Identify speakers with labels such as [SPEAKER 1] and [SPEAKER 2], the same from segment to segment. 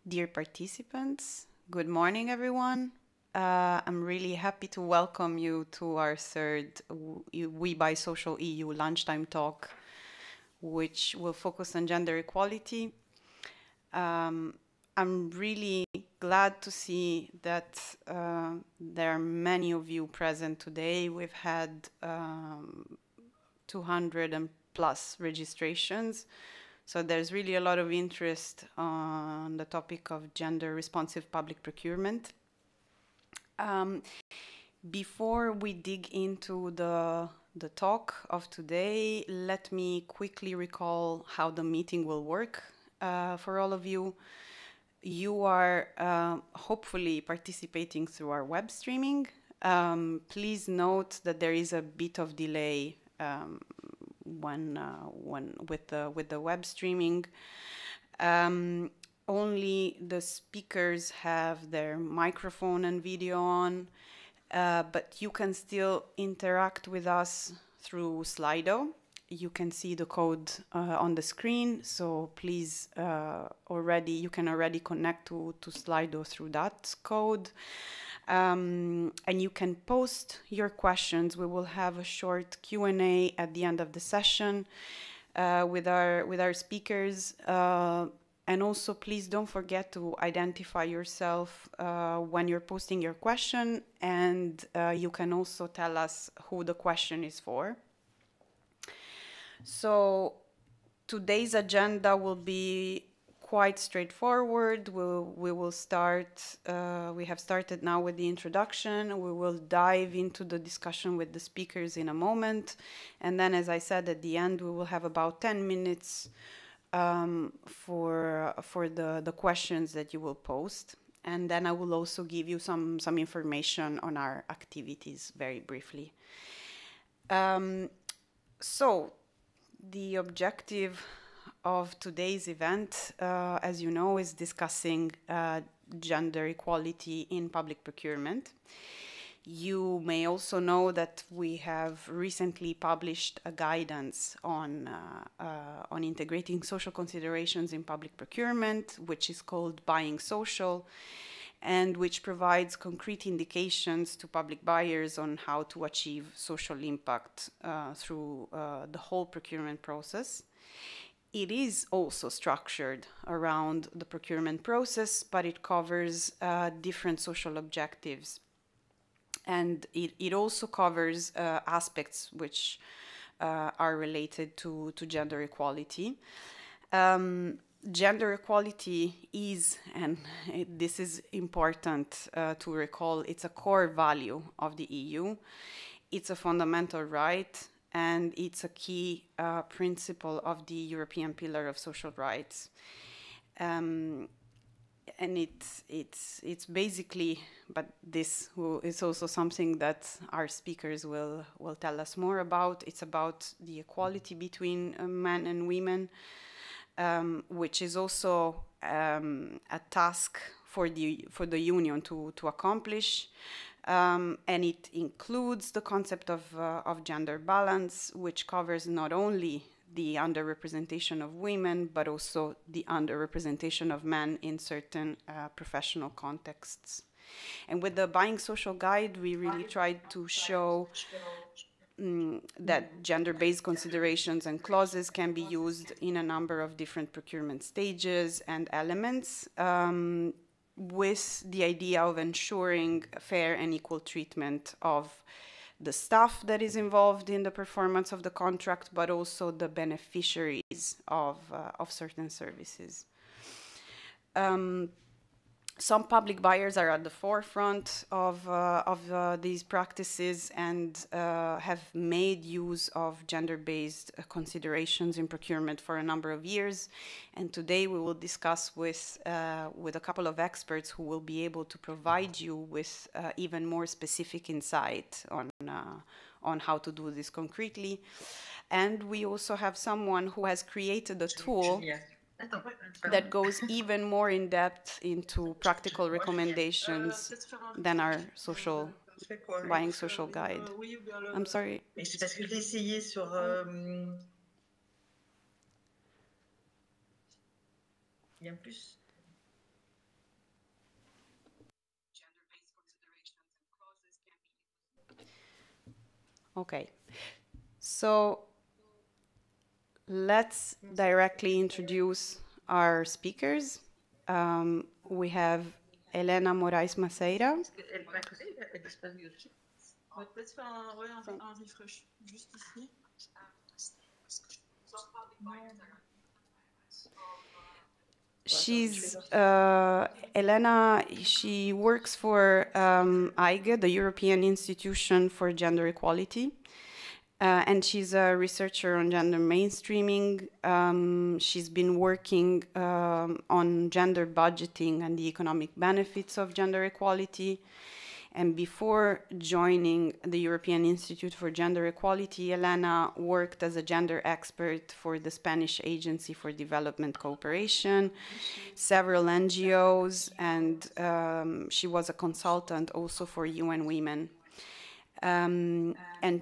[SPEAKER 1] Dear participants, good morning, everyone. I'm really happy to welcome you to our third We Buy Social EU lunchtime talk, which will focus on gender equality. I'm really glad to see that there are many of you present today. We've had 200 and plus registrations. So there's really a lot of interest on the topic of gender responsive public procurement. Before we dig into the talk of today, let me quickly recall how the meeting will work for all of you. You are hopefully participating through our web streaming. Please note that there is a bit of delay when with the web streaming. Only the speakers have their microphone and video on, but you can still interact with us through Slido. You can see the code on the screen, so please you can already connect to Slido through that code. And you can post your questions. We will have a short Q&A at the end of the session with our speakers. And also, please don't forget to identify yourself when you're posting your question, and you can also tell us who the question is for. So today's agenda will be quite straightforward. We will start, we have started now with the introduction. We will dive into the discussion with the speakers in a moment. And then, as I said, at the end, we will have about 10 minutes for the questions that you will post. And then I will also give you some information on our activities very briefly. So the objective of today's event, as you know, is discussing gender equality in public procurement. You may also know that we have recently published a guidance on integrating social considerations in public procurement, which is called Buying Social, and which provides concrete indications to public buyers on how to achieve social impact through the whole procurement process. It is also structured around the procurement process, but it covers different social objectives. And it also covers aspects which are related to gender equality. Gender equality is, and this is important to recall, it's a core value of the EU. It's a fundamental right, and it's a key principle of the European Pillar of Social Rights. And it's basically, but this is also something that our speakers will tell us more about. It's about the equality between men and women, which is also a task for the union to accomplish. And it includes the concept of gender balance, which covers not only the underrepresentation of women, but also the underrepresentation of men in certain professional contexts. And with the Buying Social Guide, we really tried to show that gender-based considerations and clauses can be used in a number of different procurement stages and elements, with the idea of ensuring fair and equal treatment of the staff that is involved in the performance of the contract, but also the beneficiaries of certain services. Some public buyers are at the forefront of these practices and have made use of gender-based considerations in procurement for a number of years. And today we will discuss with a couple of experts who will be able to provide you with even more specific insight on how to do this concretely. And we also have someone who has created a tool that goes even more in depth into practical recommendations than our buying social guide. I'm sorry.
[SPEAKER 2] Parce que je l'ai essayé sur. Il y a plus.
[SPEAKER 1] Okay. So let's directly introduce our speakers. We have Elena Morris Maceira. She's Elena. She works for EIGE, the European Institution for Gender Equality, and she's a researcher on gender mainstreaming. She's been working on gender budgeting and the economic benefits of gender equality. And before joining the European Institute for Gender Equality, Elena worked as a gender expert for the Spanish Agency for Development Cooperation, several NGOs, and she was a consultant also for UN Women. And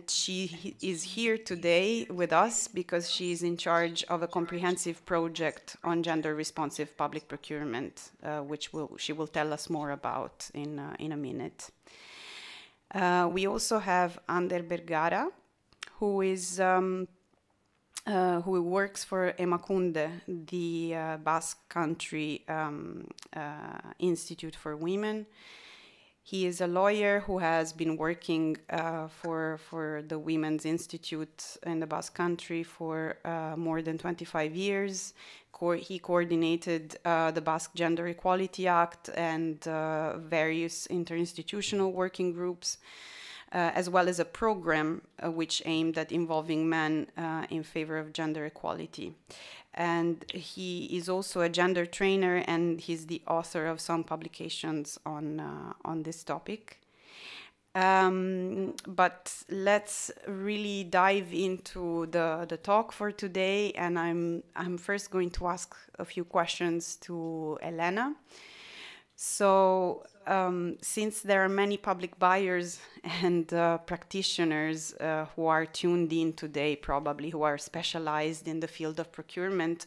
[SPEAKER 1] she is here today with us because she is in charge of a comprehensive project on gender responsive public procurement, which she will tell us more about in a minute. We also have Ander Bergara, who is who works for Emakunde, the Basque Country Institute for Women. He is a lawyer who has been working for the Women's Institute in the Basque Country for more than 25 years. He coordinated the Basque Gender Equality Act and various interinstitutional working groups, as well as a program which aimed at involving men in favor of gender equality. And he is also a gender trainer, and he's the author of some publications on this topic. But let's really dive into the talk for today, and I'm first going to ask a few questions to Elena. So, since there are many public buyers and practitioners who are tuned in today, probably who are specialized in the field of procurement,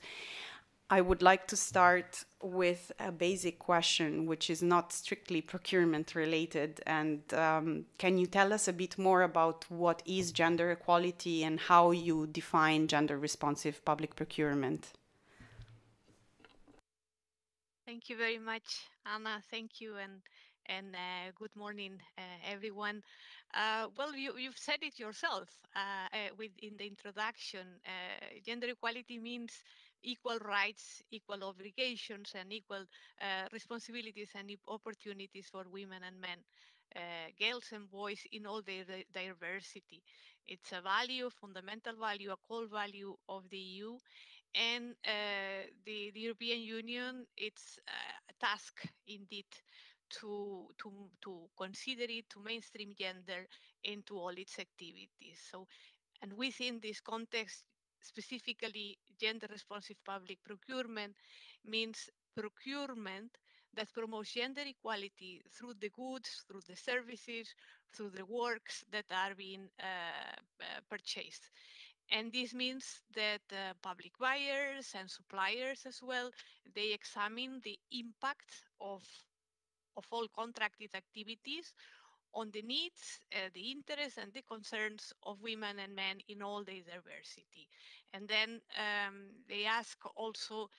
[SPEAKER 1] I would like to start with a basic question, which is not strictly procurement related. And can you tell us a bit more about what is gender equality and how you define gender responsive public procurement?
[SPEAKER 2] Thank you very much, Anna. Thank you, and good morning, everyone. Well, you've said it yourself in the introduction. Gender equality means equal rights, equal obligations, and equal responsibilities and opportunities for women and men, girls and boys in all their diversity. It's a value, fundamental value, a core value of the EU, and the European Union, it's a task indeed to consider it, to mainstream gender into all its activities. So, and within this context, specifically gender responsive public procurement means procurement that promotes gender equality through the goods, through the services, through the works that are being purchased. And this means that public buyers and suppliers as well, they examine the impact of all contracted activities on the needs, the interests, and the concerns of women and men in all their diversity. And then they ask also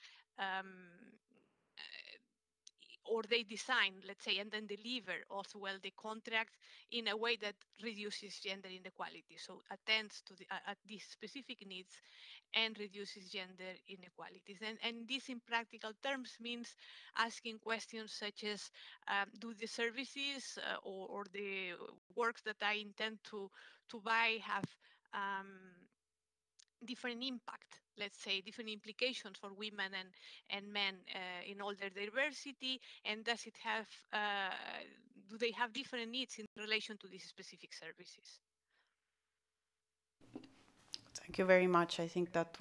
[SPEAKER 2] or they design, let's say, and then deliver also well the contract in a way that reduces gender inequality. So attends to at these specific needs and reduces gender inequalities. And this in practical terms means asking questions such as, do the services or the works that I intend to buy have different impact, let's say, different implications for women and men in all their diversity, and does it have, do they have different needs in relation to these specific services?
[SPEAKER 1] Thank you very much. I think that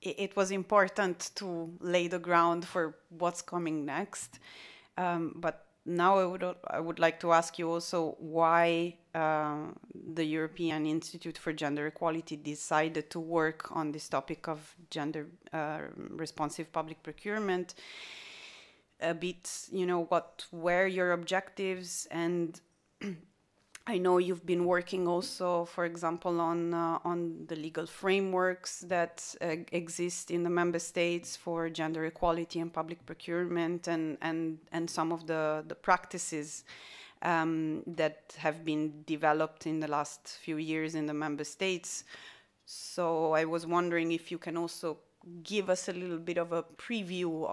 [SPEAKER 1] it was important to lay the ground for what's coming next. But now I would like to ask you also why the European Institute for Gender Equality decided to work on this topic of gender responsive public procurement. A bit, what were your objectives, and I know you've been working also, for example, on the legal frameworks that exist in the member states for gender equality and public procurement, and some of the practices that have been developed in the last few years in the member states. So I was wondering if you can also give us a little bit of a preview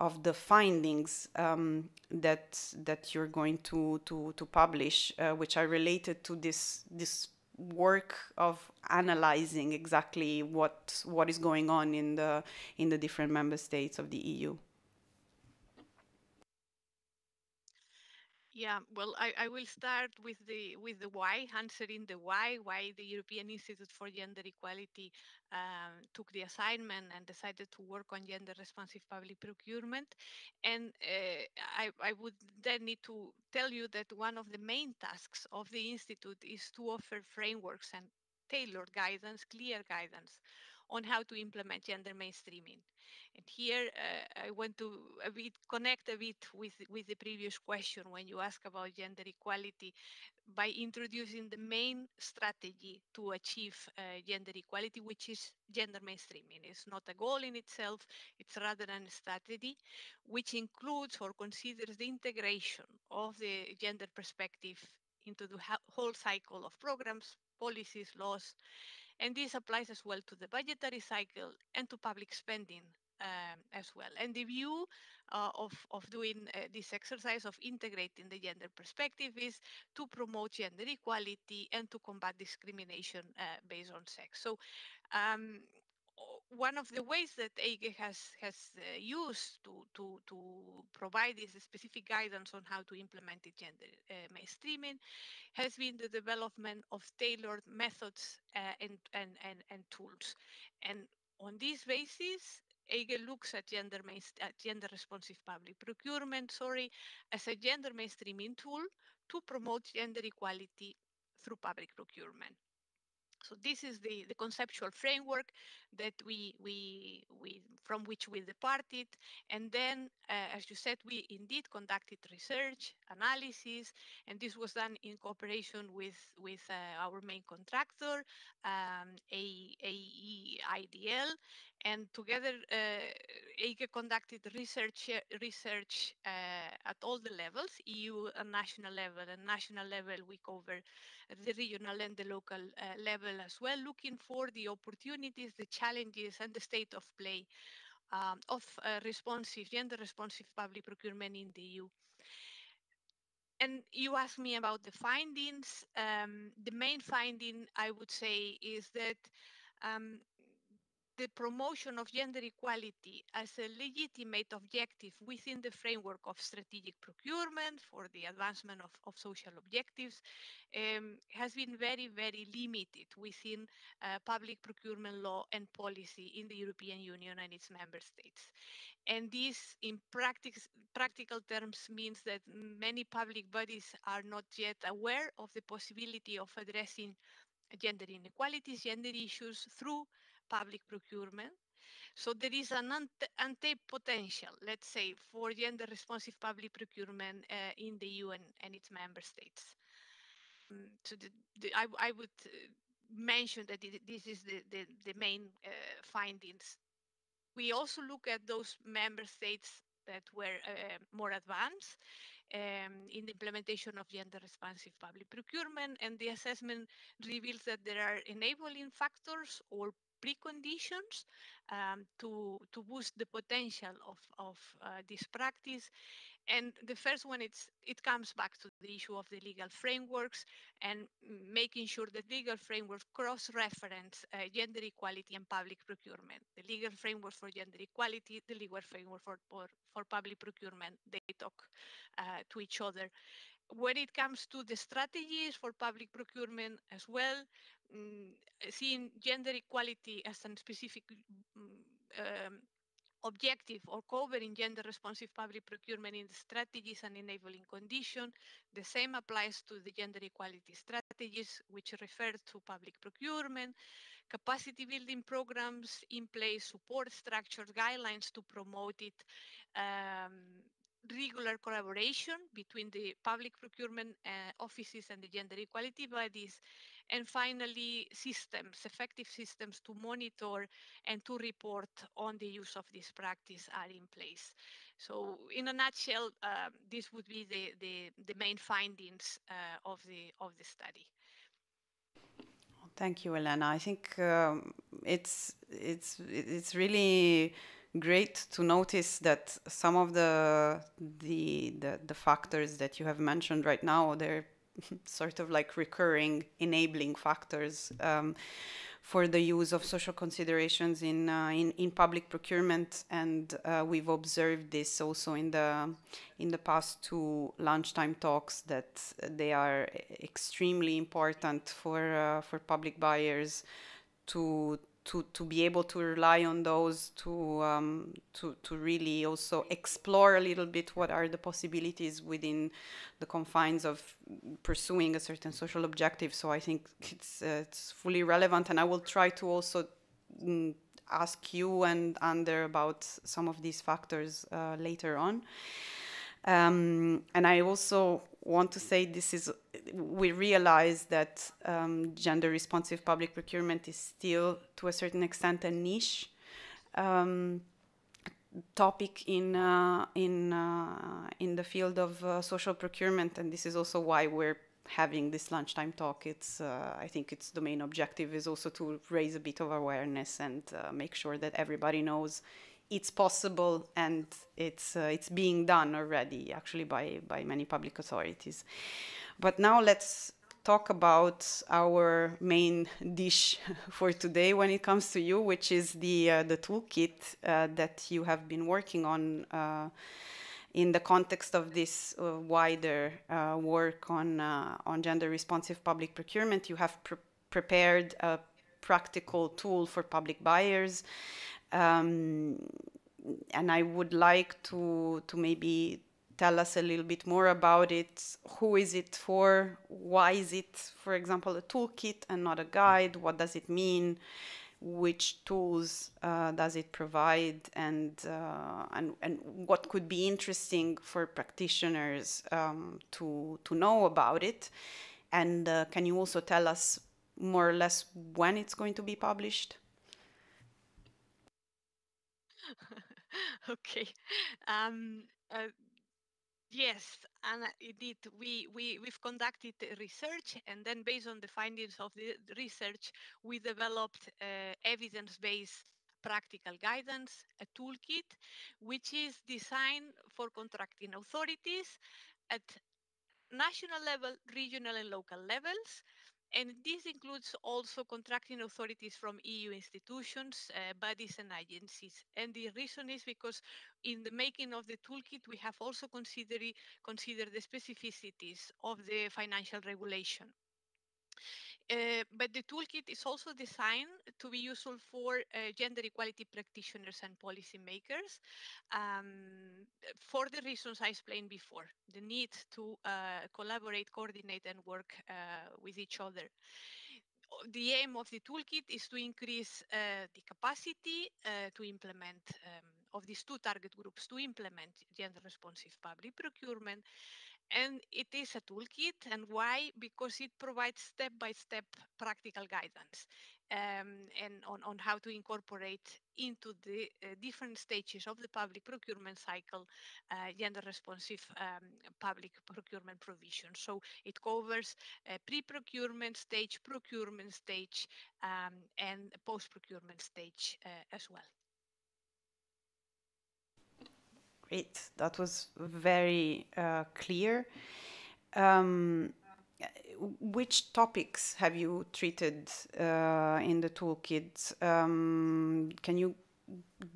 [SPEAKER 1] of the findings that you're going to publish, which are related to this work of analyzing exactly what is going on in the different member states of the EU.
[SPEAKER 2] Yeah, well, I will start with the why, answering the why the European Institute for Gender Equality took the assignment and decided to work on gender responsive public procurement. And I would then need to tell you that one of the main tasks of the Institute is to offer frameworks and tailored guidance, clear guidance on how to implement gender mainstreaming. And here I want to connect a bit with the previous question when you ask about gender equality by introducing the main strategy to achieve gender equality, which is gender mainstreaming. It's not a goal in itself, it's rather a strategy which includes or considers the integration of the gender perspective into the whole cycle of programs, policies, laws, and this applies as well to the budgetary cycle and to public spending as well. And the view of doing this exercise of integrating the gender perspective is to promote gender equality and to combat discrimination based on sex. So um, one of the ways that EIGE has used to provide this specific guidance on how to implement the gender mainstreaming has been the development of tailored methods and tools. And on this basis, EIGE looks at gender responsive public procurement, as a gender mainstreaming tool to promote gender equality through public procurement. So this is the conceptual framework that we from which we departed, and then, as you said, we indeed conducted research, analysis, and this was done in cooperation with our main contractor, AEIDL, and together EIGE conducted research at all the levels, EU and national level. And national level, we cover the regional and the local level as well, looking for the opportunities, the challenges, and the state of play of gender responsive public procurement in the EU. And you asked me about the findings. The main finding, I would say, is that um, the promotion of gender equality as a legitimate objective within the framework of strategic procurement for the advancement of social objectives has been very, very limited within public procurement law and policy in the European Union and its member states. And this, in practical terms, means that many public bodies are not yet aware of the possibility of addressing gender inequalities, gender issues through public procurement. So there is an untapped potential, let's say, for gender responsive public procurement in the EU and its member states. So I would mention that this is the main findings. We also look at those member states that were more advanced in the implementation of gender responsive public procurement, and the assessment reveals that there are enabling factors or preconditions to boost the potential of this practice. And the first one, it comes back to the issue of the legal frameworks and making sure that legal frameworks cross-reference gender equality and public procurement. The legal framework for gender equality, the legal framework for public procurement, they talk to each other. When it comes to the strategies for public procurement as well, mm, seeing gender equality as a specific um, objective or covering gender responsive public procurement in the strategies and enabling condition. The same applies to the gender equality strategies, which refer to public procurement, capacity building programs in place, support structures, guidelines to promote it. Um, regular collaboration between the public procurement offices and the gender equality bodies, and finally, effective systems to monitor and to report on the use of this practice are in place. So in a nutshell, this would be the main findings of the study.
[SPEAKER 1] Thank you, Elena. I think it's really great to notice that some of the factors that you have mentioned right now, they're sort of like recurring enabling factors for the use of social considerations in public procurement, and we've observed this also in the past two lunchtime talks, that they are extremely important for public buyers to be able to rely on those to really also explore a little bit what are the possibilities within the confines of pursuing a certain social objective. So I think it's fully relevant, and I will try to also ask you and Ander about some of these factors later on. And I also want to say we realize that gender responsive public procurement is still, to a certain extent, a niche topic in the field of social procurement, and this is also why we're having this lunchtime talk. I think it's the main objective is also to raise a bit of awareness and make sure that everybody knows it's possible, and it's being done already, actually, by many public authorities. But now let's talk about our main dish for today when it comes to you, which is the toolkit that you have been working on in the context of this wider work on gender responsive public procurement. You have prepared a practical tool for public buyers. And I would like to maybe tell us a little bit more about it. Who is it for? Why is it, for example, a toolkit and not a guide? What does it mean? Which tools does it provide? And what could be interesting for practitioners to know about it? And can you also tell us more or less when it's going to be published?
[SPEAKER 2] Okay. Um, uh, yes, and indeed, we've conducted research, and then based on the findings of the research, we developed evidence-based practical guidance, a toolkit, which is designed for contracting authorities at national level, regional and local levels. And this includes also contracting authorities from EU institutions, bodies and agencies. And the reason is because in the making of the toolkit, we have also considered the specificities of the financial regulation. But the toolkit is also designed to be useful for gender equality practitioners and policymakers for the reasons I explained before, the need to collaborate, coordinate, and work with each other. The aim of the toolkit is to increase the capacity to implement of these two target groups to implement gender responsive public procurement. And it is a toolkit. And why? Because it provides step-by-step practical guidance and on how to incorporate into the different stages of the public procurement cycle gender responsive public procurement provision. So it covers pre-procurement stage, procurement stage, and post-procurement stage as well.
[SPEAKER 1] Great. That was very clear. Um, which topics have you treated in the toolkit? Can you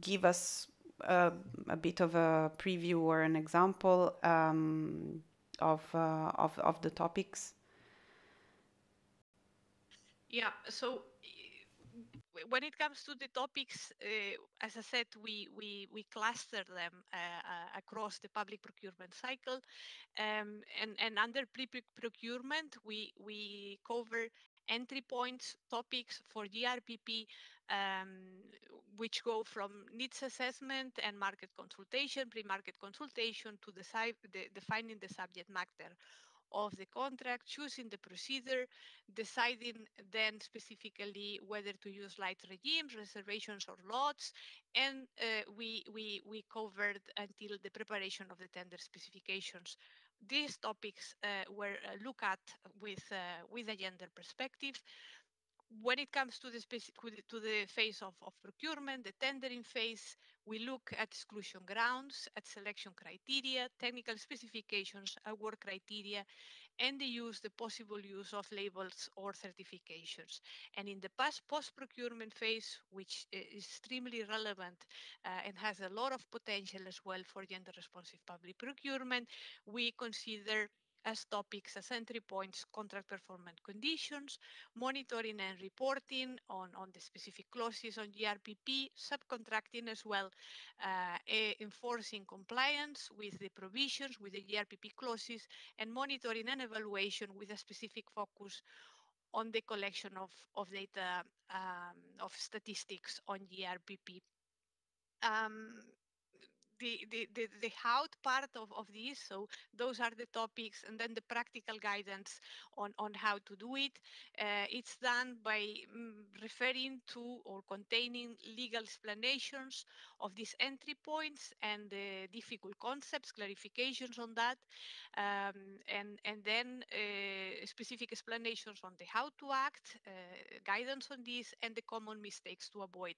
[SPEAKER 1] give us a bit of a preview or an example of the topics?
[SPEAKER 2] Yeah, so when it comes to the topics, as I said, we cluster them across the public procurement cycle, and under pre-procurement we cover entry points, topics for GRPP, which go from needs assessment and market consultation, pre-market consultation, to defining the subject matter of the contract, choosing the procedure, deciding then specifically whether to use light regimes, reservations, or lots, and we covered until the preparation of the tender specifications. These topics were looked at with a gender perspective. When it comes to the phase of procurement, the tendering phase, we look at exclusion grounds, at selection criteria, technical specifications, award criteria, and the possible use of labels or certifications. And in the post-procurement phase, which is extremely relevant and has a lot of potential as well for gender-responsive public procurement, we consider as topics, as entry points, contract performance conditions, monitoring and reporting on the specific clauses on GRPP, subcontracting as well, enforcing compliance with the provisions, with the GRPP clauses, and monitoring and evaluation with a specific focus on the collection of data, of statistics on GRPP. The how part of this, so those are the topics, and then the practical guidance on how to do it. It's done by referring to or containing legal explanations of these entry points and the difficult concepts, clarifications on that, and then specific explanations on the how to act, guidance on this, and the common mistakes to avoid.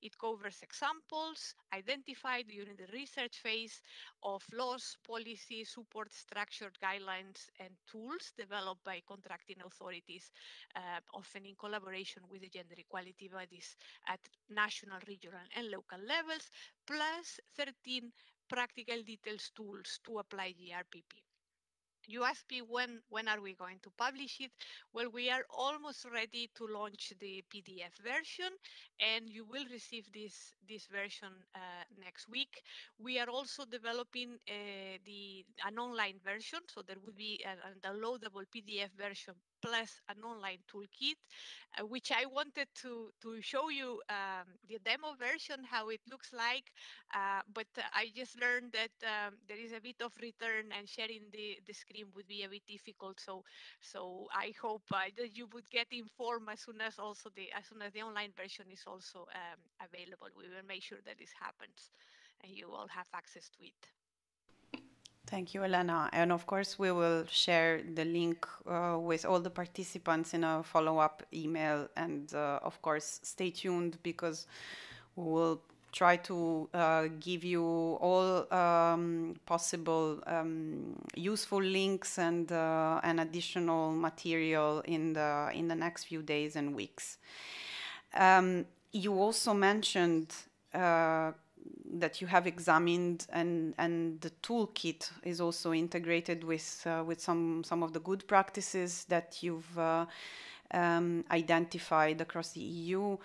[SPEAKER 2] It covers examples identified during the research phase of laws, policy, support structured guidelines, and tools developed by contracting authorities, often in collaboration with the gender equality bodies at national, regional, and local levels, plus 13 practical details tools to apply GRPP. You asked me when are we going to publish it. Well, we are almost ready to launch the PDF version, and you will receive this version next week. We are also developing an online version, so there will be a downloadable PDF version plus an online toolkit, which I wanted to show you the demo version, how it looks like, but I just learned that there is a bit of return, and sharing the screen would be a bit difficult. So I hope that you would get informed as soon as the online version is also available. We will make sure that this happens, and you all have access to it.
[SPEAKER 1] Thank you, Elena. And of course, we will share the link with all the participants in a follow-up email. And of course, stay tuned, because we will try to give you all possible useful links and additional material in the next few days and weeks. You also mentioned that you have examined, and the toolkit is also integrated with some of the good practices that you've identified across the EU.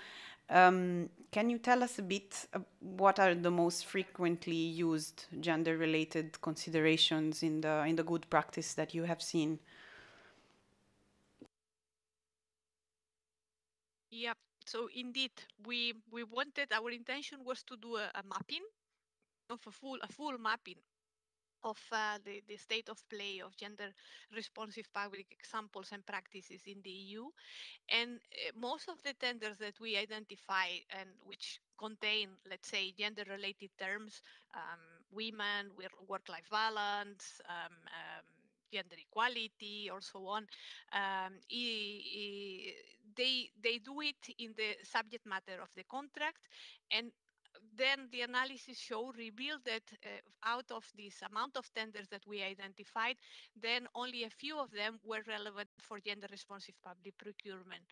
[SPEAKER 1] Can you tell us a bit what are the most frequently used gender-related considerations in the good practice that you have seen?
[SPEAKER 2] Yep. So indeed, we wanted, our intention was to do a mapping of a full mapping of the state of play of gender responsive public examples and practices in the EU. And most of the tenders that we identify, and which contain, let's say, gender related terms, women, work-life balance, gender equality, or so on, they do it in the subject matter of the contract. And then the analysis revealed that out of this amount of tenders that we identified, then only a few of them were relevant for gender responsive public procurement.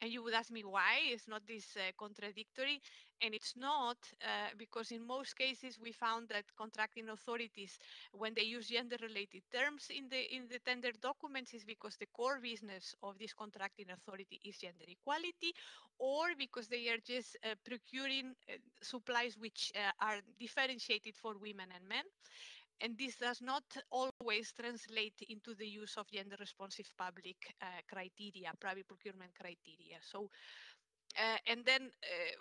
[SPEAKER 2] And you would ask me why it's not this contradictory, and it's not, because in most cases we found that contracting authorities, when they use gender-related terms in the tender documents, is because the core business of this contracting authority is gender equality, or because they are just procuring supplies which are differentiated for women and men. And this does not always translate into the use of gender responsive public criteria, private procurement criteria. So, and then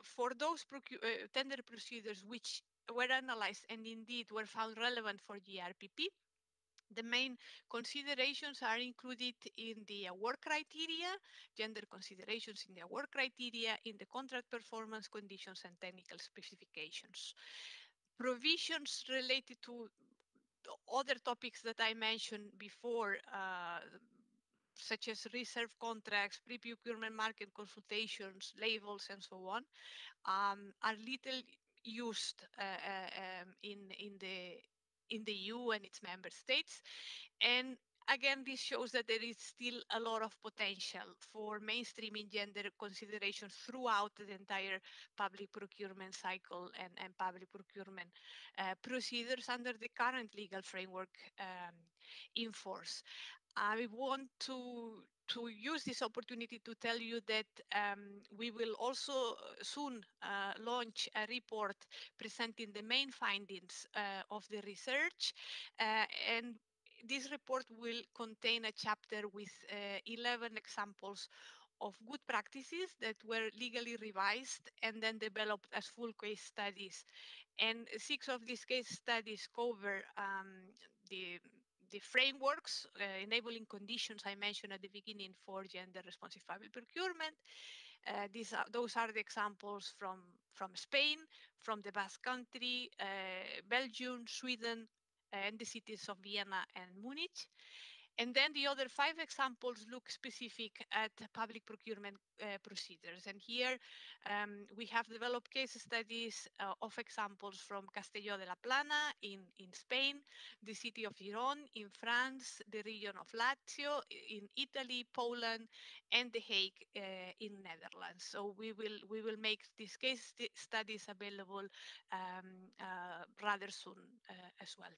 [SPEAKER 2] for those tender procedures which were analyzed and indeed were found relevant for GRPP, the main considerations are included in the award criteria, gender considerations in the award criteria, in the contract performance conditions and technical specifications. Provisions related to other topics that I mentioned before, such as reserve contracts, pre-procurement market consultations, labels, and so on, are little used in the EU and its member states. And again, this shows that there is still a lot of potential for mainstreaming gender considerations throughout the entire public procurement cycle and public procurement procedures under the current legal framework in force. I want to use this opportunity to tell you that we will also soon launch a report presenting the main findings of the research, and this report will contain a chapter with 11 examples of good practices that were legally revised and then developed as full case studies. And 6 of these case studies cover the the frameworks, enabling conditions I mentioned at the beginning for gender responsive public procurement. Those are the examples from Spain, from the Basque Country, Belgium, Sweden, and the cities of Vienna and Munich. And then the other 5 examples look specific at public procurement procedures. And here we have developed case studies of examples from Castelló de la Plana in Spain, the city of Giron in France, the region of Lazio in Italy, Poland, and The Hague in Netherlands. So we will make these case studies available rather soon as well.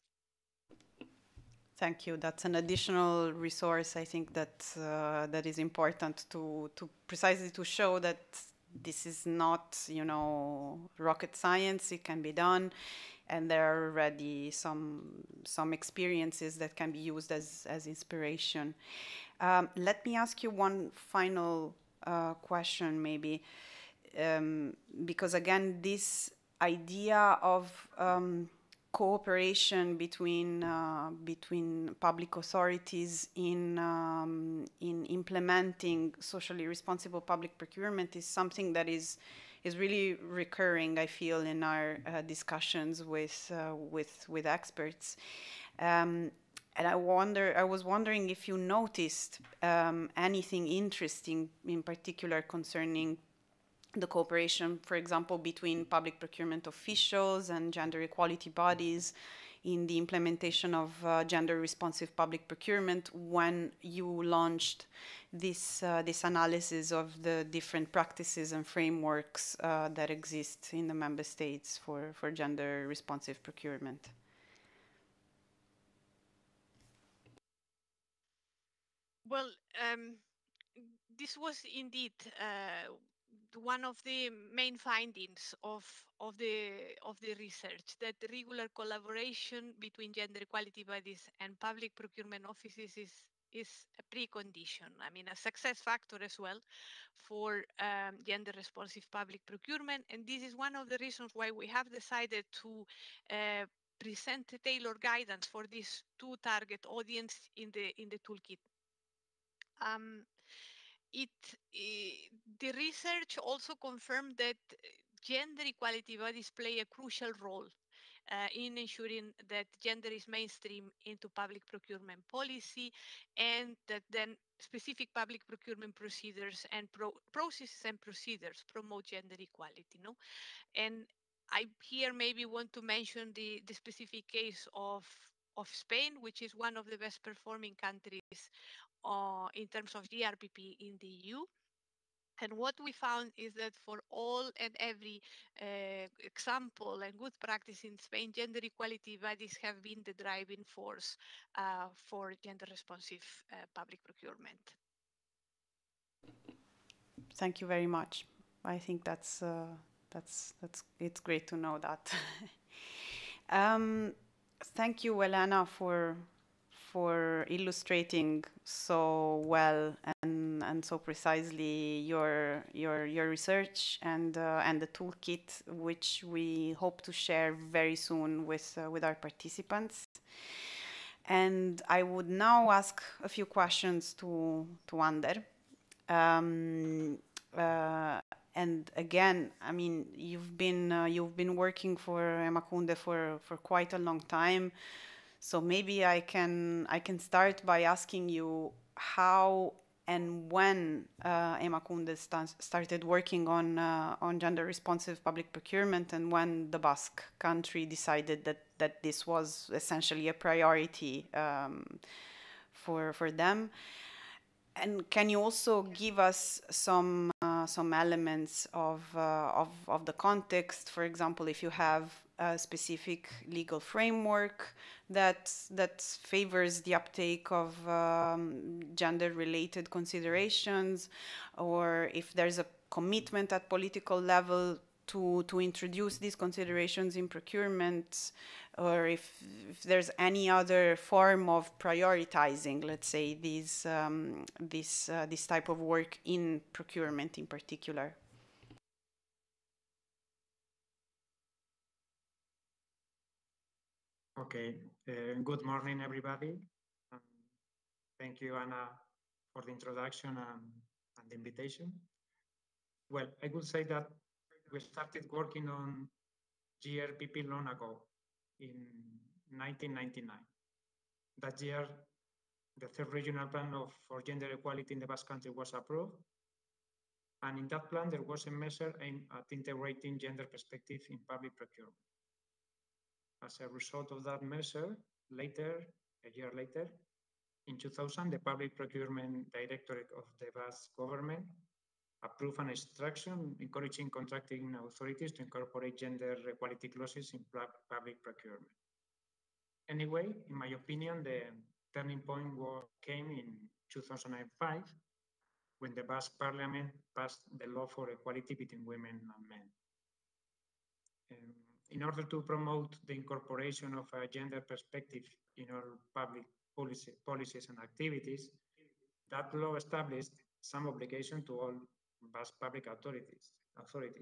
[SPEAKER 1] Thank you. That's an additional resource. I think that that is important to precisely to show that this is not, you know, rocket science. It can be done, and there are already some experiences that can be used as inspiration. Let me ask you one final question, maybe, because again, this idea of cooperation between public authorities in implementing socially responsible public procurement is something that is really recurring, I feel, in our discussions with experts. And I was wondering if you noticed anything interesting in particular concerning the cooperation, for example, between public procurement officials and gender equality bodies in the implementation of gender responsive public procurement when you launched this analysis of the different practices and frameworks that exist in the member states for gender responsive procurement.
[SPEAKER 2] Well, this was indeed one of the main findings of the research, that regular collaboration between gender equality bodies and public procurement offices is a precondition. I mean, a success factor as well for gender responsive public procurement. And this is one of the reasons why we have decided to present tailored guidance for these 2 target audience in the toolkit. The research also confirmed that gender equality bodies play a crucial role in ensuring that gender is mainstream into public procurement policy, and that then specific public procurement procedures and processes and procedures promote gender equality. No? And I here maybe want to mention the specific case of Spain, which is one of the best performing countries in terms of GRPP in the EU. And what we found is that for all and every example and good practice in Spain, gender equality bodies have been the driving force for gender responsive public procurement.
[SPEAKER 1] Thank you very much. I think it's great to know that. Thank you, Elena, for illustrating so well and so precisely your research and the toolkit, which we hope to share very soon with our participants. And I would now ask a few questions to Ander. Um, uh, and again, I mean, you've been working for Emakunde for quite a long time. So maybe I can start by asking you how and when Emakunde started working on gender responsive public procurement, and when the Basque country decided that this was essentially a priority for them. And can you also give us some elements of the context? For example, if you have a specific legal framework that favors the uptake of gender-related considerations, or if there's a commitment at political level to introduce these considerations in procurement, or if there's any other form of prioritizing, let's say, this type of work in procurement in particular.
[SPEAKER 3] Okay, good morning, everybody. Um, Thank you, Anna, for the introduction and the invitation. Well, I would say that we started working on GRPP long ago, in 1999. That year, the third regional plan for gender equality in the Basque Country was approved. And in that plan, there was a measure aimed at integrating gender perspective in public procurement. As a result of that measure, a year later, in 2000, the Public Procurement Directorate of the Basque government approved an instruction encouraging contracting authorities to incorporate gender equality clauses in public procurement. Anyway, in my opinion, the turning point came in 2005 when the Basque Parliament passed the law for equality between women and men. In order to promote the incorporation of a gender perspective in all public policies and activities, that law established some obligation to all Basque public authorities,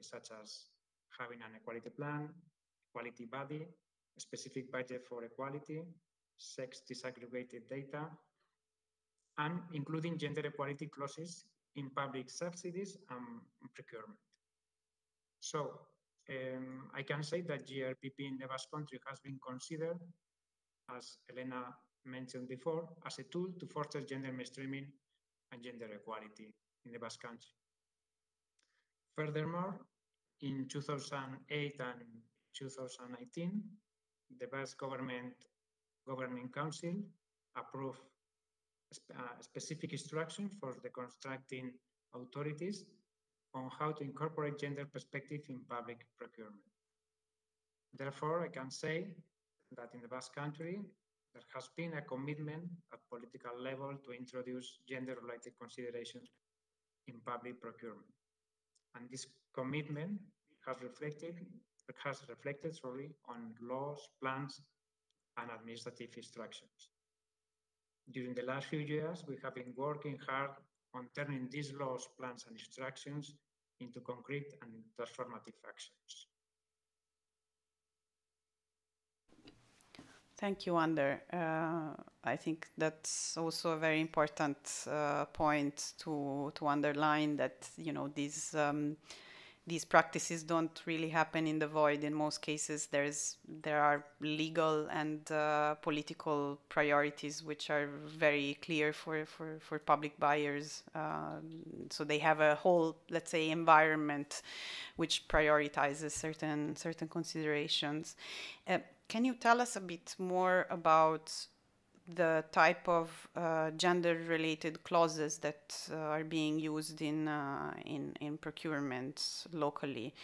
[SPEAKER 3] such as having an equality plan, equality body, a specific budget for equality, sex disaggregated data, and including gender equality clauses in public subsidies and procurement. So I can say that GRPP in the Basque Country has been considered, as Elena mentioned before, as a tool to foster gender mainstreaming and gender equality in the Basque Country. Furthermore, in 2008 and 2019, the Basque Government Governing Council approved specific instructions for the constructing authorities on how to incorporate gender perspective in public procurement. Therefore, I can say that in the Basque Country, there has been a commitment at political level to introduce gender-related considerations in public procurement. And this commitment has reflected on laws, plans, and administrative instructions. During the last few years, we have been working hard on turning these laws, plans, and instructions into concrete and transformative actions.
[SPEAKER 1] Thank you, Ander. I think that's also a very important point to underline, that these practices don't really happen in the void. In most cases, there are legal and political priorities which are very clear for public buyers. So they have a whole, let's say, environment which prioritizes certain considerations. Can you tell us a bit more about the type of gender-related clauses that are being used in procurement locally,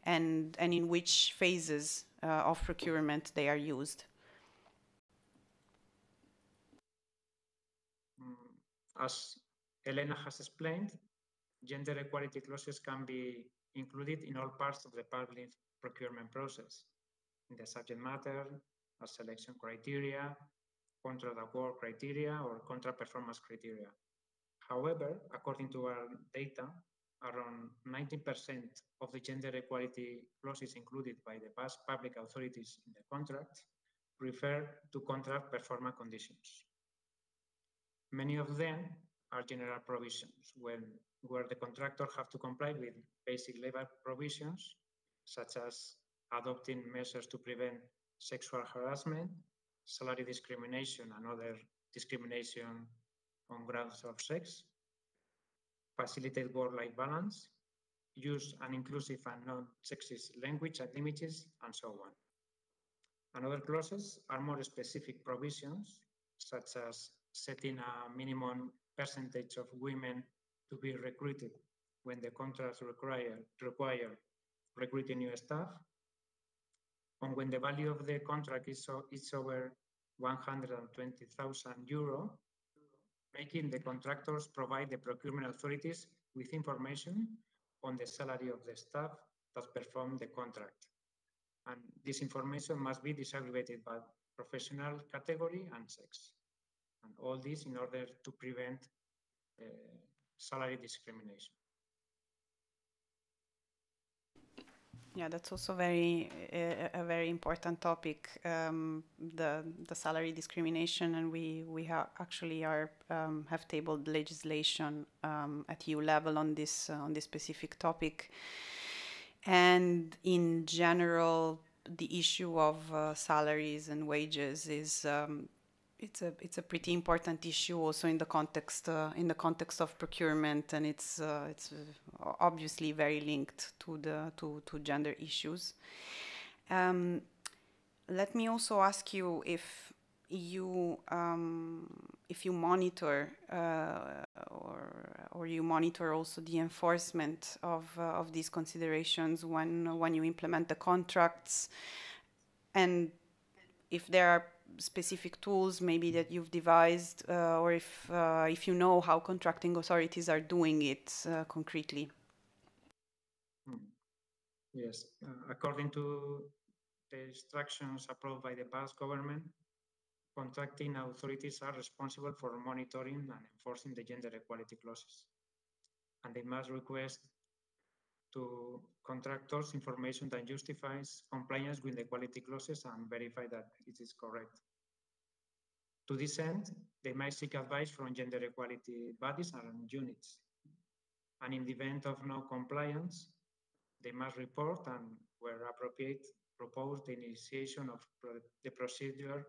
[SPEAKER 1] and in which phases of procurement they are used?
[SPEAKER 3] As Elena has explained, gender equality clauses can be included in all parts of the public procurement process, in the subject matter, as selection criteria, contract award criteria, or contract performance criteria. However, according to our data, around 90% of the gender equality clauses included by the past public authorities in the contract refer to contract performance conditions. Many of them are general provisions where the contractor have to comply with basic labor provisions, such as adopting measures to prevent sexual harassment, salary discrimination, and other discrimination on grounds of sex, facilitate work-life balance, use an inclusive and non-sexist language and images, and so on. And other clauses are more specific provisions, such as setting a minimum percentage of women to be recruited when the contracts require recruiting new staff, and when the value of the contract is over 120,000 euro, making the contractors provide the procurement authorities with information on the salary of the staff that perform the contract. And this information must be disaggregated by professional category and sex. And all this in order to prevent salary discrimination.
[SPEAKER 1] Yeah, that's also a very important topic, the salary discrimination, and we actually have tabled legislation at EU level on this specific topic. And in general, the issue of salaries and wages is it's a pretty important issue also in the context of procurement, and it's obviously very linked to gender issues. Let me also ask you if you monitor or you monitor also the enforcement of these considerations when you implement the contracts, and if there are specific tools maybe that you've devised, or if you know how contracting authorities are doing it concretely.
[SPEAKER 3] Yes, according to the instructions approved by the Basque government, contracting authorities are responsible for monitoring and enforcing the gender equality clauses. And they must request to contractors information that justifies compliance with the equality clauses and verify that it is correct. To this end, they might seek advice from gender equality bodies and units. And in the event of no compliance, they must report and, where appropriate, propose the initiation of the procedure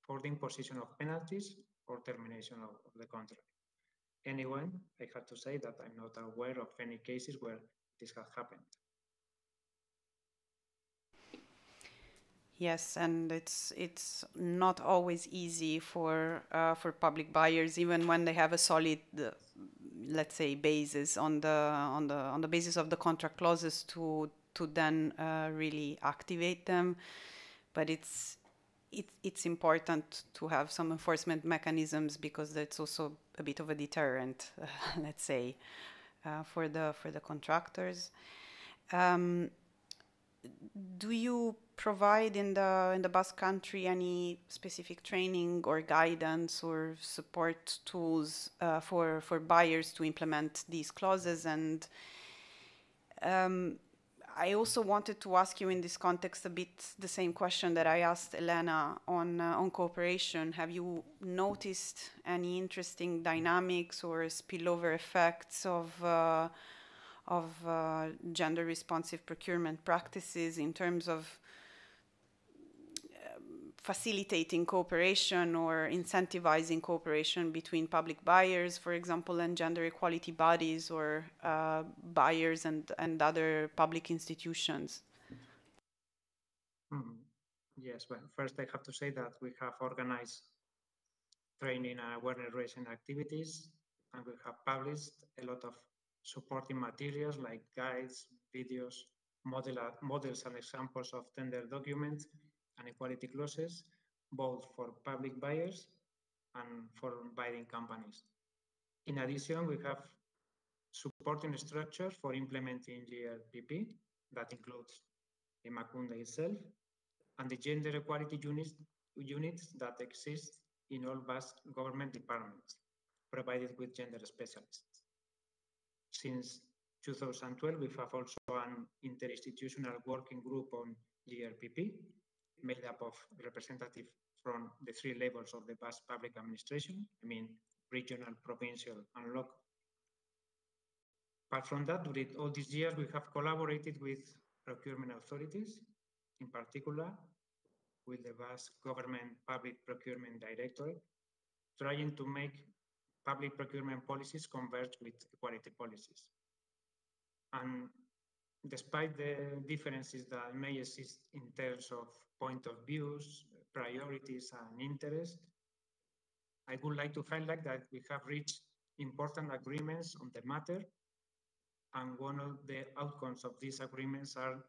[SPEAKER 3] for the imposition of penalties or termination of the contract. Anyway, I have to say that I'm not aware of any cases where this has happened.
[SPEAKER 1] Yes, and it's not always easy for public buyers, even when they have a solid, let's say, basis on the basis of the contract clauses to then really activate them. But it's important to have some enforcement mechanisms, because that's also a bit of a deterrent, let's say, for the contractors. Do you provide in the Basque Country any specific training or guidance or support tools for buyers to implement these clauses? And I also wanted to ask you in this context a bit the same question that I asked Elena on cooperation. Have you noticed any interesting dynamics or spillover effects of gender responsive procurement practices in terms of facilitating cooperation or incentivizing cooperation between public buyers, for example, and gender equality bodies, or buyers and other public institutions?
[SPEAKER 3] Yes, well, first I have to say that we have organized training and awareness raising activities, and we have published a lot of supporting materials like guides, videos, models and examples of tender documents and equality clauses, both for public buyers and for buying companies. In addition, we have supporting structures for implementing GLPP that includes Emakunde itself, and the gender equality units that exist in all vast government departments, provided with gender specialists. Since 2012, we have also an interinstitutional working group on GRPP, made up of representatives from the three levels of the Basque public administration, I mean, regional, provincial, and local. Apart from that, during all these years, we have collaborated with procurement authorities, in particular with the Basque Government Public Procurement Directorate, trying to make public procurement policies converge with equality policies. And despite the differences that may exist in terms of point of views, priorities, and interest, I would like to highlight that we have reached important agreements on the matter, and one of the outcomes of these agreements are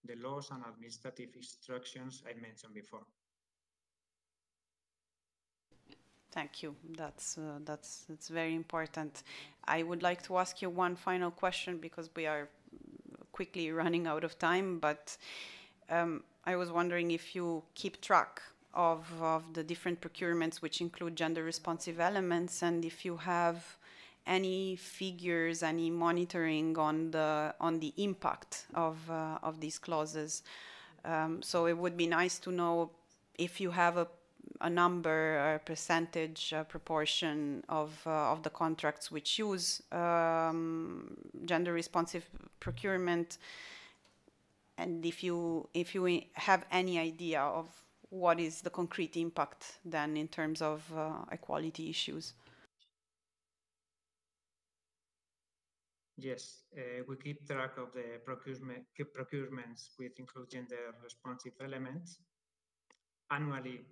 [SPEAKER 3] the laws and administrative instructions I mentioned before.
[SPEAKER 1] Thank you. That's very important. I would like to ask you one final question because we are quickly running out of time, but I was wondering if you keep track of the different procurements which include gender responsive elements, and if you have any figures, any monitoring on the impact of these clauses. So it would be nice to know if you have a number, a percentage, a proportion of the contracts which use gender responsive procurement, and if you have any idea of what is the concrete impact then in terms of equality issues.
[SPEAKER 3] Yes, we keep track of the procurements with include gender responsive elements annually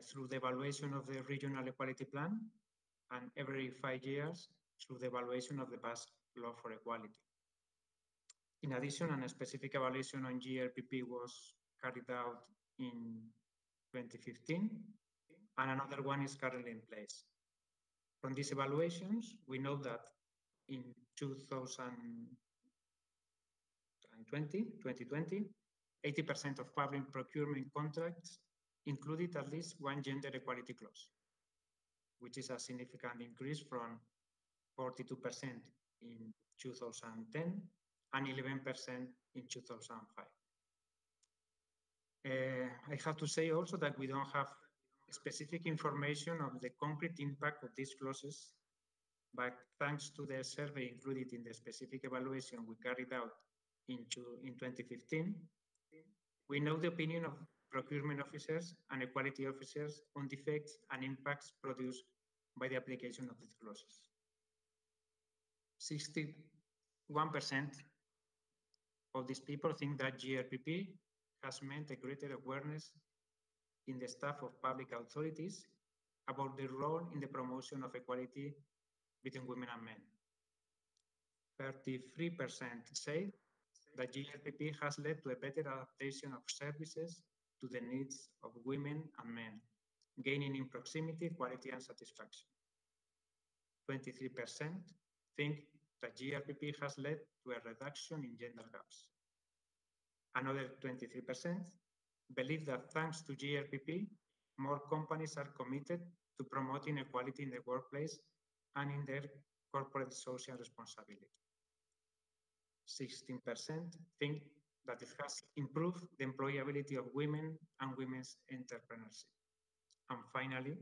[SPEAKER 3] through the evaluation of the regional equality plan, and every 5 years through the evaluation of the Basque Law for Equality. In addition, a specific evaluation on GRPP was carried out in 2015, and another one is currently in place. From these evaluations, we know that in 2020, 80% of public procurement contracts included at least one gender equality clause, which is a significant increase from 42% in 2010 and 11% in 2005. I have to say also that we don't have specific information of the concrete impact of these clauses, but thanks to the survey included in the specific evaluation we carried out in 2015, we know the opinion of procurement officers and equality officers on the effects and impacts produced by the application of these clauses. 61% of these people think that GRPP has meant a greater awareness in the staff of public authorities about the role in the promotion of equality between women and men. 33% say that GRPP has led to a better adaptation of services to the needs of women and men, gaining in proximity, quality, and satisfaction. 23% think that GRPP has led to a reduction in gender gaps. Another 23% believe that thanks to GRPP, more companies are committed to promoting equality in the workplace and in their corporate social responsibility. 16% think that it has improved the employability of women and women's entrepreneurship. And finally,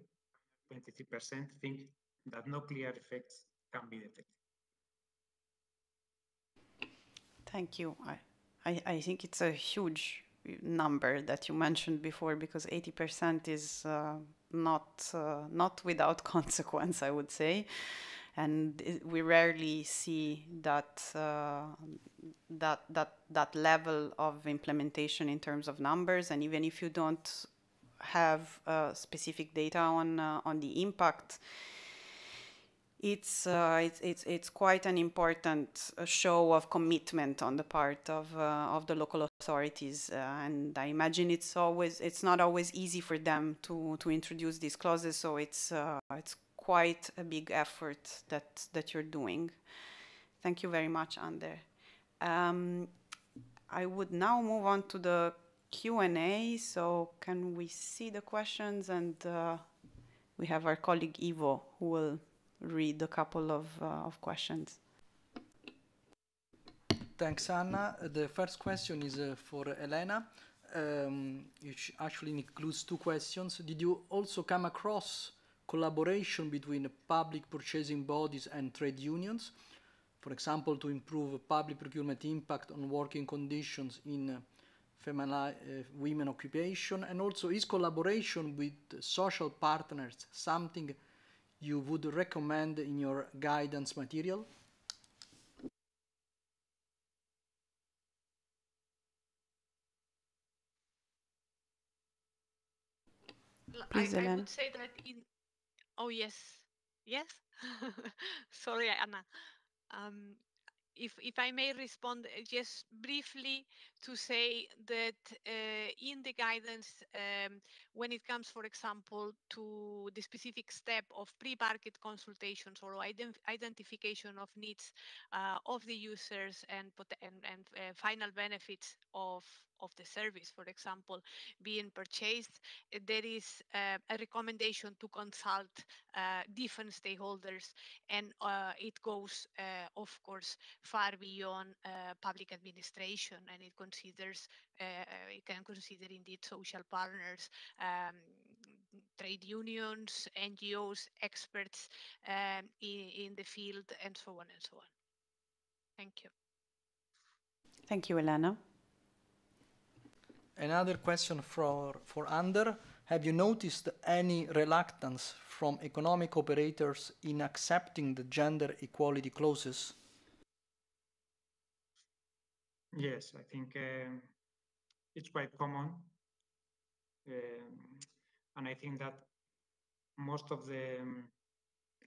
[SPEAKER 3] 23% think that no clear effects can be detected.
[SPEAKER 1] Thank you. I think it's a huge number that you mentioned before, because 80% is not without consequence, I would say. And we rarely see that level of implementation in terms of numbers. And even if you don't have specific data on the impact, it's quite an important show of commitment on the part of the local authorities, and I imagine it's not always easy for them to introduce these clauses. So it's quite a big effort that you're doing. Thank you very much, Ander. I would now move on to the Q&A, so can we see the questions? And we have our colleague Ivo who will read a couple of questions.
[SPEAKER 4] Thanks, Anna. The first question is for Elena. Which actually includes two questions. Did you also come across collaboration between public purchasing bodies and trade unions, for example, to improve public procurement impact on working conditions in women occupation? And also, is collaboration with social partners something you would recommend in your guidance material?
[SPEAKER 1] Please,
[SPEAKER 2] I
[SPEAKER 1] Elena.
[SPEAKER 2] would say that oh, yes. Yes. Sorry, Anna. Um, if I may respond just briefly to say that in the guidance, when it comes, for example, to the specific step of pre-market consultations or identification of needs of the users and final benefits of the service, for example, being purchased, there is a recommendation to consult different stakeholders, and it goes, of course, far beyond public administration, and it considers it can consider indeed social partners, trade unions, NGOs, experts in the field, and so on and so on. Thank you.
[SPEAKER 1] Thank you, Elena.
[SPEAKER 4] Another question for Ander. Have you noticed any reluctance from economic operators in accepting the gender equality clauses?
[SPEAKER 3] Yes, I think it's quite common. And I think that most of the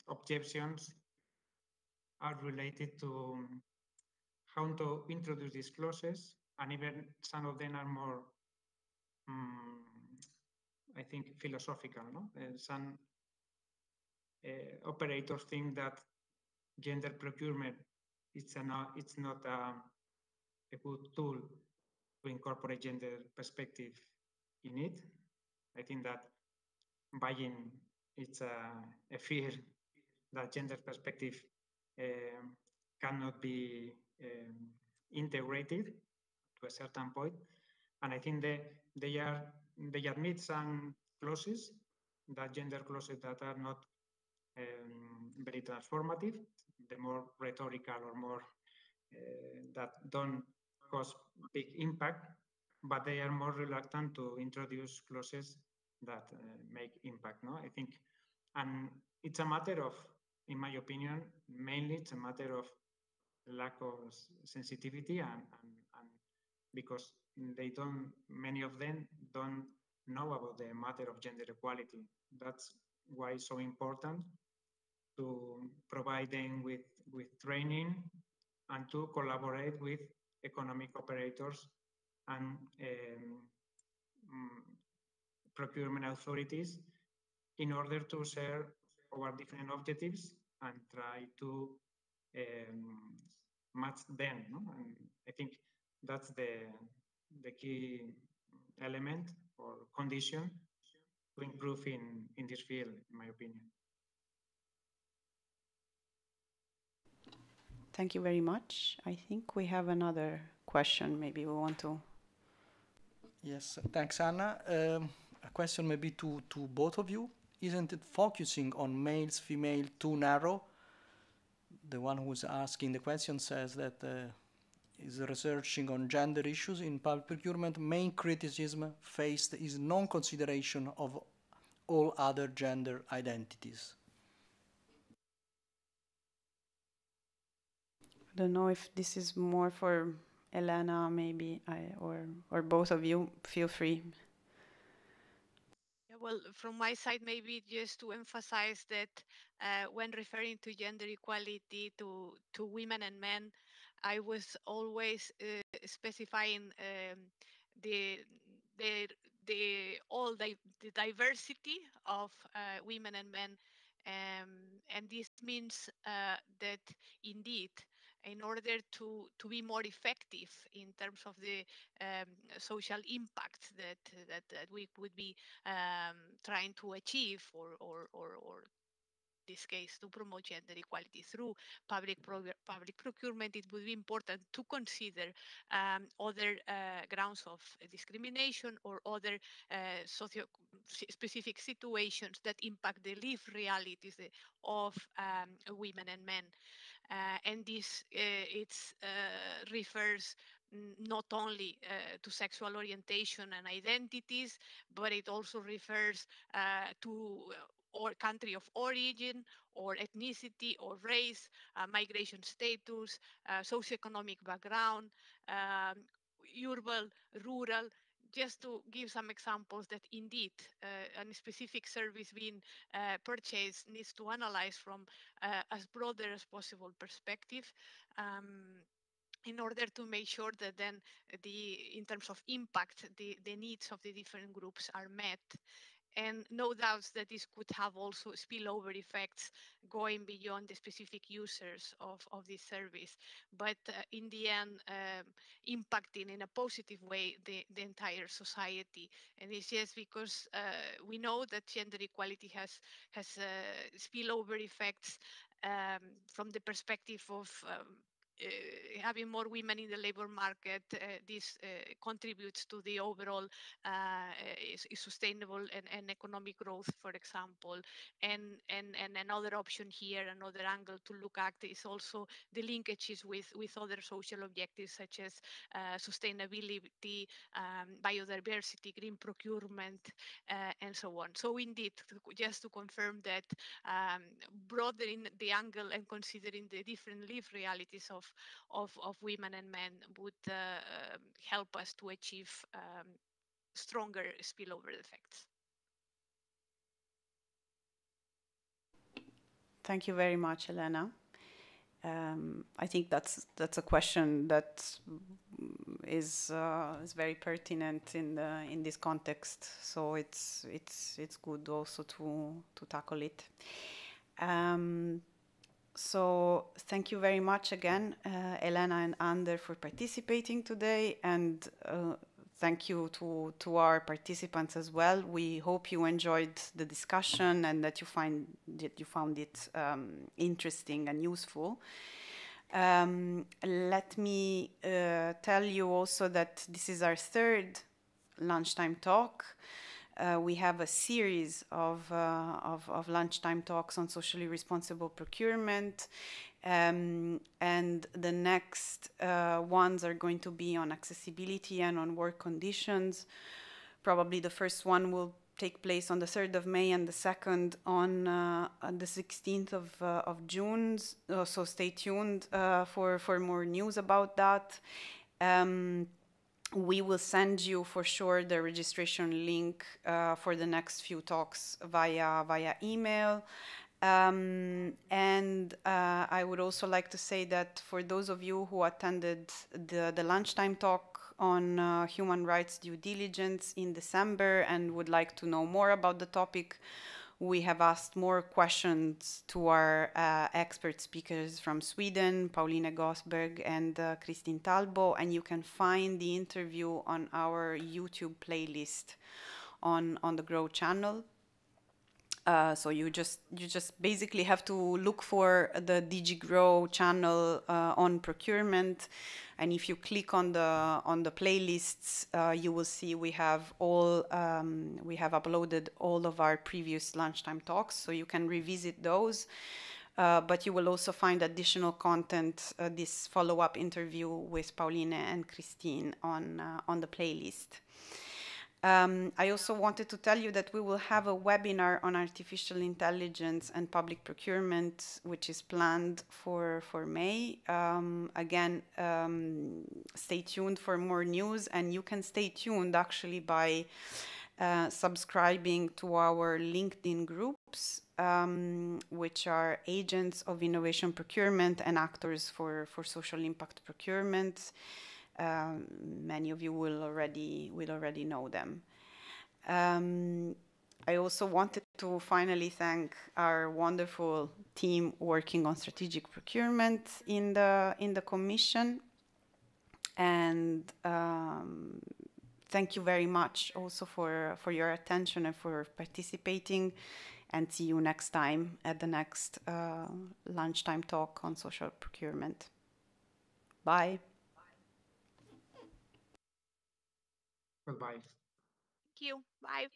[SPEAKER 3] objections are related to how to introduce these clauses, and even some of them are more, I think, philosophical. No? Some operators think that gender procurement it's not a good tool to incorporate gender perspective in it. I think that buying it's a fear that gender perspective cannot be integrated to a certain point, and I think they admit some clauses, that gender clauses that are not very transformative, the more rhetorical or more that don't cause big impact, but they are more reluctant to introduce clauses that make impact. No, I think, and it's a matter of, in my opinion, mainly it's a matter of lack of sensitivity and because many of them don't know about the matter of gender equality. That's why it's so important to provide them with training and to collaborate with economic operators and procurement authorities in order to share our different objectives and try to match them. No? And I think that's the key element or condition to improve in this field, in my opinion.
[SPEAKER 1] Thank you very much. I think we have another question. Maybe we want to.
[SPEAKER 4] Yes, thanks, Anna. A question maybe to both of you. Isn't it focusing on males, female too narrow? The one who's asking the question says that is researching on gender issues in public procurement. Main criticism faced is non-consideration of all other gender identities.
[SPEAKER 1] I don't know if this is more for Elena, maybe, or both of you. Feel free.
[SPEAKER 2] Yeah, well, from my side, maybe just to emphasize that when referring to gender equality to women and men, I was always specifying the the diversity of women and men, and this means that indeed in order to be more effective in terms of the social impact that we would be trying to achieve, or this case, to promote gender equality through public procurement, it would be important to consider other grounds of discrimination or other socio-specific situations that impact the lived realities of women and men. And this refers not only to sexual orientation and identities, but it also refers to or country of origin, or ethnicity, or race, migration status, socioeconomic background, urban, rural, just to give some examples that indeed a specific service being purchased needs to analyze from as broader as possible perspective, in order to make sure that then in terms of impact, the needs of the different groups are met. And no doubts that this could have also spillover effects going beyond the specific users of this service, but in the end, impacting in a positive way the entire society. And it's just because we know that gender equality has spillover effects from the perspective of having more women in the labor market. This contributes to the overall sustainable and economic growth, for example. And another option here, another angle to look at, is also the linkages with other social objectives such as sustainability, biodiversity, green procurement, and so on. So indeed, just to confirm that, broadening the angle and considering the different lived realities of women and men would help us to achieve stronger spillover effects.
[SPEAKER 1] Thank you very much, Elena. I think that's a question that is very pertinent in this context. So it's good also to tackle it. So thank you very much again, Elena and Ander, for participating today, and thank you to our participants as well. We hope you enjoyed the discussion and that you found it interesting and useful. Let me tell you also that this is our third lunchtime talk. We have a series of lunchtime talks on socially responsible procurement, and the next ones are going to be on accessibility and on work conditions. Probably the first one will take place on the 3rd of May and the second on the 16th of June. So stay tuned for more news about that. We will send you for sure the registration link for the next few talks via email. And I would also like to say that for those of you who attended the lunchtime talk on human rights due diligence in December and would like to know more about the topic, we have asked more questions to our expert speakers from Sweden, Pauline Gosberg and Kristin Talbo, and you can find the interview on our YouTube playlist on the Grow channel. So you just basically have to look for the DG Grow channel on procurement, and if you click on the playlists, you will see we have uploaded all of our previous lunchtime talks, so you can revisit those. But you will also find additional content, this follow-up interview with Pauline and Christine on the playlist. I also wanted to tell you that we will have a webinar on artificial intelligence and public procurement, which is planned for May. Again, stay tuned for more news, and you can stay tuned actually by subscribing to our LinkedIn groups, which are agents of innovation procurement and actors for social impact procurement. Many of you will already know them. I also wanted to finally thank our wonderful team working on strategic procurement in the Commission. And thank you very much also for your attention and for participating. And see you next time at the next lunchtime talk on social procurement. Bye.
[SPEAKER 3] Goodbye.
[SPEAKER 2] Thank you. Bye.